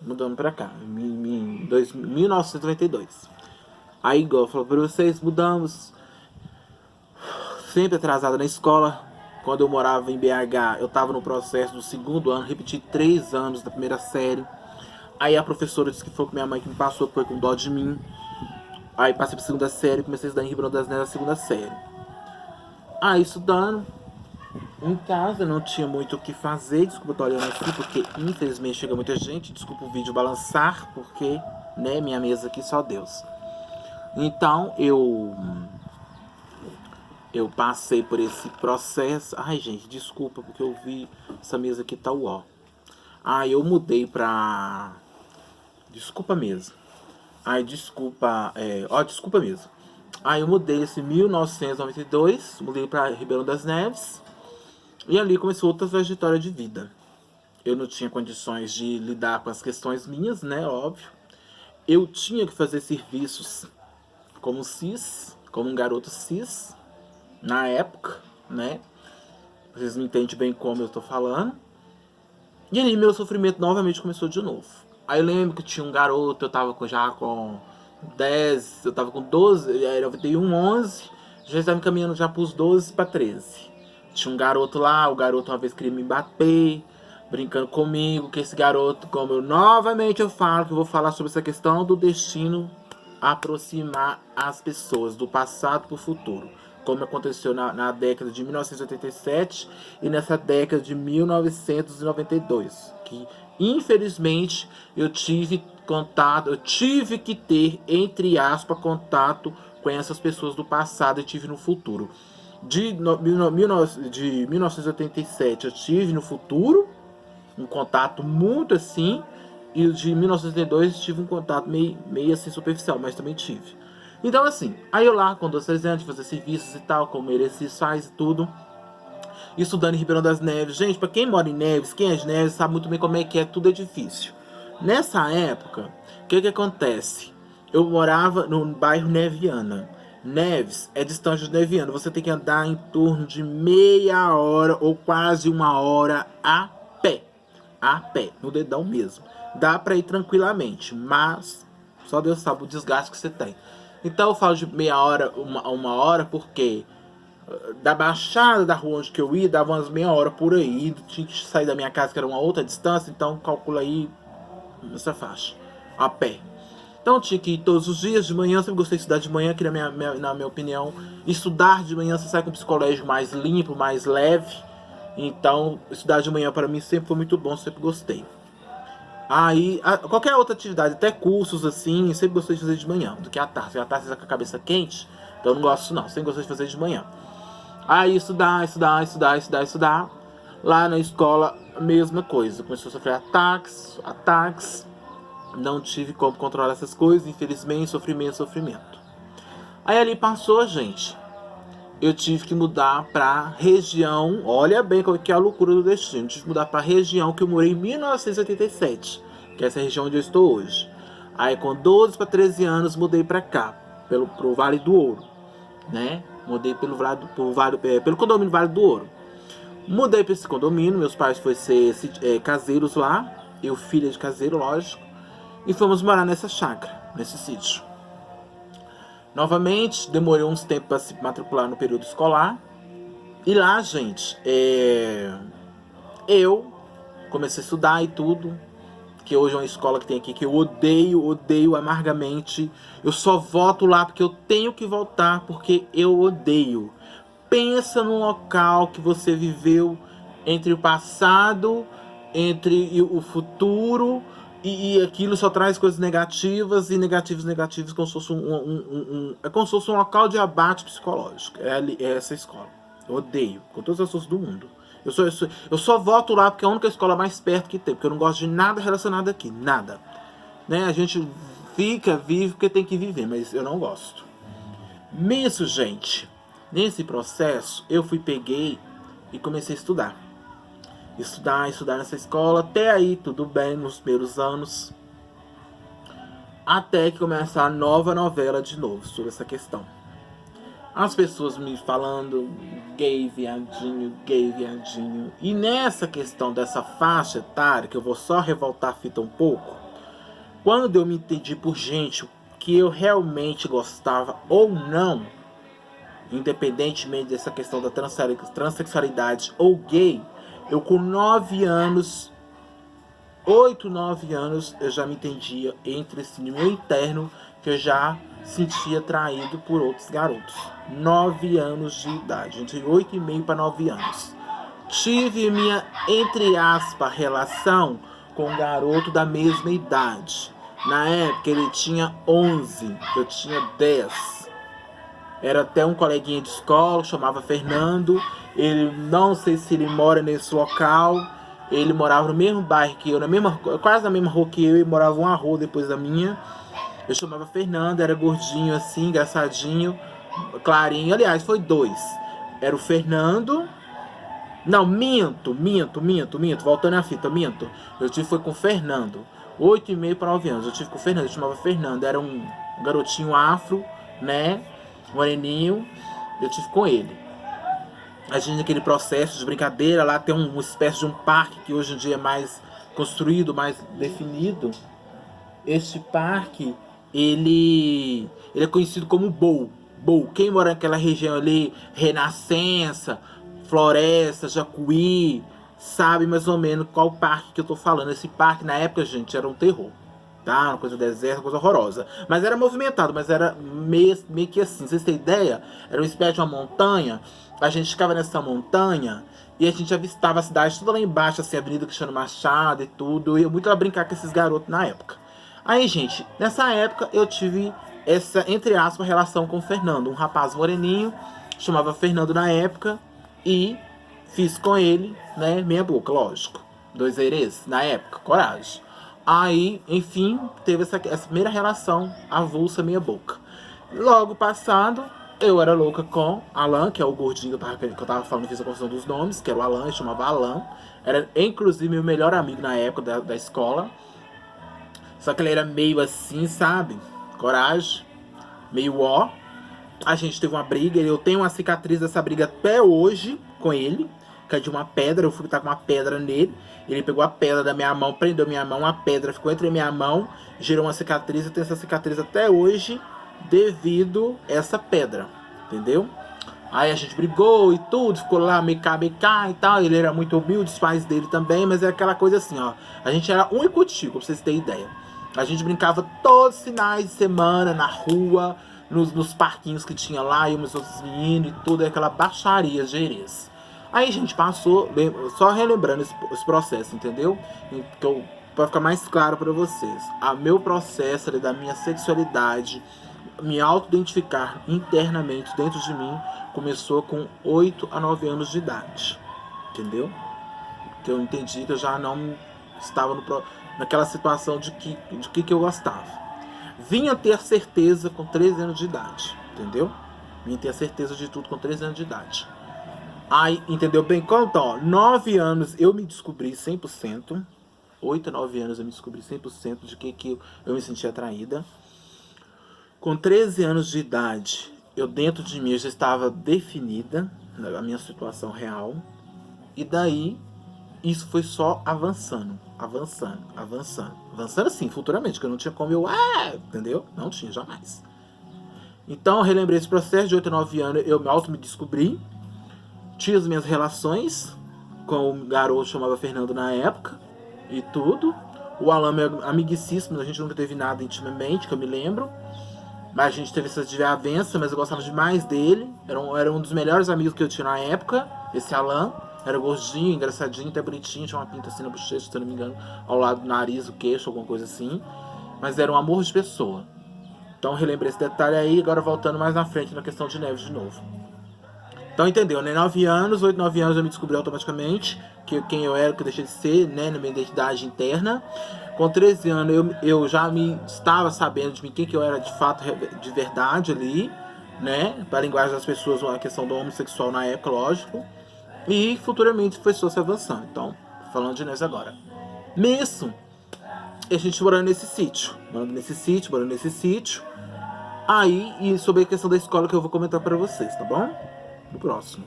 mudamos pra cá, em 1992. Aí, igual eu falo pra vocês, mudamos. Sempre atrasado na escola. Quando eu morava em BH, eu tava no processo do segundo ano, repeti 3 anos da primeira série. Aí a professora disse que foi com minha mãe que me passou, foi com dó de mim. Aí passei pra segunda série, comecei a estudar em Ribeirão das Neves na segunda série. Aí estudando, em casa não tinha muito o que fazer. Desculpa, eu tô olhando assim, porque infelizmente chega muita gente. Desculpa o vídeo balançar, porque, né, minha mesa aqui só Deus. Então, eu passei por esse processo. Ai, gente, desculpa, porque eu vi essa mesa aqui tá uó. Aí eu mudei pra... Desculpa mesmo. Ai, desculpa, desculpa mesmo. Aí eu mudei esse 1992, mudei pra Ribeirão das Neves. E ali começou outra trajetória de vida. Eu não tinha condições de lidar com as questões minhas, né, óbvio. Eu tinha que fazer serviços como cis, como um garoto cis, na época, né? Vocês não entendem bem como eu tô falando. E aí meu sofrimento novamente começou de novo. Aí eu lembro que tinha um garoto, eu tava já com 10, eu tava com 12, eu tenho 11, já estava caminhando já pros 12 para 13. Tinha um garoto lá, o garoto uma vez queria me bater, brincando comigo, que esse garoto, como eu novamente eu falo, que eu vou falar sobre essa questão do destino aproximar as pessoas do passado para o futuro, como aconteceu na década de 1987 e nessa década de 1992, que infelizmente eu tive contato, eu tive que ter, entre aspas, contato com essas pessoas do passado e tive no futuro. De 1987 eu tive no futuro um contato muito assim, e o de 1982 tive um contato meio assim superficial, mas também tive. Então assim, aí eu lá com 12 anos, fazer serviços e tal, como Merecis faz e tudo, estudando em Ribeirão das Neves. Gente, pra quem mora em Neves, quem é de Neves sabe muito bem como é que é, tudo é difícil. Nessa época, o que acontece? Eu morava no bairro Neviana. Neves é distante de Neviana, você tem que andar em torno de meia hora ou quase uma hora a pé, no dedão mesmo. Dá pra ir tranquilamente, mas só Deus sabe o desgaste que você tem. Então eu falo de meia hora, uma hora, porque da baixada da rua onde que eu ia, dava umas meia hora por aí. Tinha que sair da minha casa, que era uma outra distância, então calcula aí essa faixa, a pé. Então eu tinha que ir todos os dias de manhã, sempre gostei de estudar de manhã, que na minha opinião, estudar de manhã você sai com um psicológico mais limpo, mais leve. Então, estudar de manhã para mim sempre foi muito bom, sempre gostei. Aí, qualquer outra atividade, até cursos assim, sempre gostei de fazer de manhã, do que à tarde. Porque à tarde você tá com a cabeça quente, então eu não gosto não, sempre gostei de fazer de manhã. Aí, estudar. Lá na escola, a mesma coisa. Começou a sofrer ataques. Não tive como controlar essas coisas, infelizmente, sofrimento. Aí ali passou, gente. Eu tive que mudar pra região. Olha bem qual que é a loucura do destino. Eu tive que mudar pra região que eu morei em 1987, que é essa região onde eu estou hoje. Aí com 12 para 13 anos mudei pra cá, pro Vale do Ouro, né? Mudei pelo condomínio Vale do Ouro. Mudei pra esse condomínio, meus pais foram ser caseiros lá, eu filha de caseiro, lógico, e fomos morar nessa chácara, nesse sítio. Novamente, demorei uns tempos para se matricular no período escolar. E lá, gente, eu comecei a estudar e tudo. Que hoje é uma escola que tem aqui que eu odeio amargamente. Eu só volto lá porque eu tenho que voltar, porque eu odeio. Pensa num local que você viveu entre o passado, entre o futuro, e aquilo só traz coisas negativas e negativos, como se fosse é como se fosse um local de abate psicológico. É essa escola. Eu odeio, com todas as forças do mundo. Eu só volto lá porque é a única escola mais perto que tem, porque eu não gosto de nada relacionado aqui, nada. Né? A gente vive porque tem que viver, mas eu não gosto. Nisso, gente, nesse processo, eu peguei e comecei a estudar. Estudar nessa escola, até aí tudo bem nos primeiros anos. Até que começa a nova novela de novo sobre essa questão. As pessoas me falando gay, viadinho. E nessa questão dessa faixa etária, que eu vou só revoltar a fita um pouco, Quando eu me entendi por gente que eu realmente gostava ou não, independentemente dessa questão da transexualidade ou gay, eu com 9 anos, 8, 9 anos, eu já me entendia entre esse meu interno que eu já sentia atraído por outros garotos. 9 anos de idade, entre 8,5 para 9 anos. Tive minha, entre aspas, relação com um garoto da mesma idade. Na época ele tinha 11, eu tinha 10. Era até um coleguinha de escola, chamava Fernando. Ele, não sei se ele mora nesse local. Ele morava no mesmo bairro que eu, quase na mesma rua que eu, e morava uma rua depois da minha. Eu chamava Fernando, era gordinho assim, engraçadinho, clarinho. Aliás, foi 2. Era o Fernando. Não, minto. Voltando à fita, minto. Eu tive foi com o Fernando. 8,5 para 9 anos. Eu tive com o Fernando, eu chamava Fernando. Era um garotinho afro, né? Moreninho. Eu tive com ele. A gente naquele processo de brincadeira, lá tem uma espécie de um parque que hoje em dia é mais construído, mais definido. Este parque, ele é conhecido como Bow. Quem mora naquela região ali, Renascença, Floresta, Jacuí, sabe mais ou menos qual parque que eu tô falando. Esse parque, na época, gente, era um terror. Tá? Uma coisa deserta, coisa horrorosa. Mas era movimentado, mas era meio que assim. Vocês têm ideia? Era uma espécie de uma montanha. A gente ficava nessa montanha e a gente avistava a cidade toda lá embaixo, assim, a Avenida Cristiano Machado e tudo. E eu muito ia brincar com esses garotos na época. Aí, gente, nessa época eu tive essa, entre aspas, relação com o Fernando. Um rapaz moreninho, chamava Fernando na época. E fiz com ele, né, meia boca, lógico. 2 erês, na época, coragem. Aí, enfim, teve essa primeira relação avulsa meia boca. Logo passado, eu era louca com Alan, que é o gordinho que eu tava falando, fiz a confusão dos nomes, que era o Alan, eu chamava Alan. Era, inclusive, meu melhor amigo na época da escola. Só que ele era meio assim, sabe? Coragem. Meio ó. A gente teve uma briga, eu tenho uma cicatriz dessa briga até hoje com ele, que é de uma pedra. Eu fui estar com uma pedra nele, ele pegou a pedra da minha mão, prendeu minha mão, a pedra ficou entre minha mão, gerou uma cicatriz. Eu tenho essa cicatriz até hoje devido a essa pedra, entendeu? Aí a gente brigou e tudo, ficou lá meio cá e tal. Ele era muito humilde, os pais dele também, mas é aquela coisa assim, ó. A gente era um icutico, pra vocês terem ideia. A gente brincava todos os finais de semana na rua, nos parquinhos que tinha lá, e os outros meninos e tudo, aquela baixaria gerês. Aí a gente passou, só relembrando esse processo, entendeu? Então, pra ficar mais claro pra vocês, meu processo ali da minha sexualidade, me auto-identificar internamente dentro de mim, começou com 8 a 9 anos de idade, entendeu? Que eu entendi que eu já não estava naquela situação de que eu gostava. Vinha ter certeza com 13 anos de idade, entendeu? Vinha ter a certeza de tudo com 13 anos de idade. Aí, entendeu bem? Então, ó, 9 anos eu me descobri 100%. 8 a 9 anos eu me descobri 100% de que eu me sentia atraída. Com 13 anos de idade, eu dentro de mim já estava definida a minha situação real. E daí, isso foi só avançando assim, futuramente, que eu não tinha como entendeu? Não tinha, jamais. Então eu relembrei esse processo de 8 a 9 anos, eu me descobri, tinha as minhas relações com um garoto que chamava Fernando na época, e tudo. O Alan, meu amiguíssimo, a gente nunca teve nada intimamente, que eu me lembro, mas a gente teve essa desavença, mas eu gostava demais dele, era um dos melhores amigos que eu tinha na época, esse Alan. Era gordinho, engraçadinho, até bonitinho, tinha uma pinta assim na bochecha, se eu não me engano, ao lado do nariz, o queixo, alguma coisa assim. Mas era um amor de pessoa. Então relembrei esse detalhe aí, agora voltando mais na frente na questão de Neves de novo. Então entendeu, né? 9 anos, 8, 9 anos eu me descobri automaticamente quem eu era, o que eu deixei de ser, né? Na minha identidade interna. Com 13 anos eu já estava sabendo de mim quem que eu era de fato, de verdade ali, né? Para a linguagem das pessoas, a questão do homossexual na época, lógico. E futuramente foi só se avançando. Então, falando de nós agora. Nisso, a gente morando nesse sítio. Aí, e sobre a questão da escola que eu vou comentar pra vocês, tá bom? No próximo.